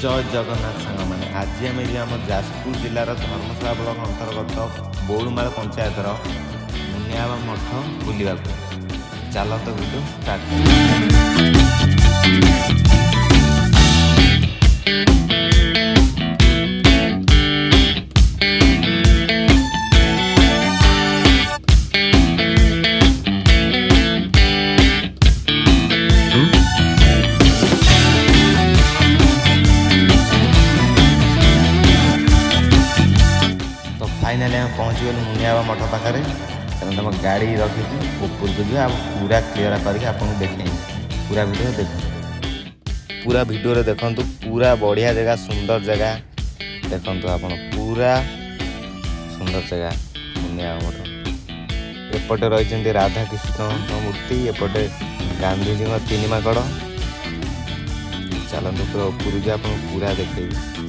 जय जगन्नाथ सांग मैंने आज आम आम जाजपुर जिलार धर्मशाला ब्लक अंतर्गत बौड़माल पंचायतर मुनियाबा मठ बुलवा चल तो वीडियो स्टार्ट फाइनाली आम पहुँचीगलु मुनियाबा मठ पाखे तुम गाड़ी रखी ऊपर को जी पूरा क्लीयर करके आपको देखें पूरा वीडियो देख पूरा वीडियो देखु पूरा बढ़िया जगह सुंदर जगह देखु आप पूरा सुंदर जगह मुनियाबा मठ एपटे रही राधाकृष्ण मूर्ति एपटे गांधीजी तीन माकड़ चलते पूरा ऊपर जी आप पूरा देखेबी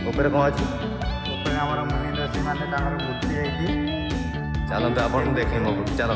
ऊपर कौन अच्छी मुनि ऋषि मैंने मूर्ति है चलते आप देखें चलो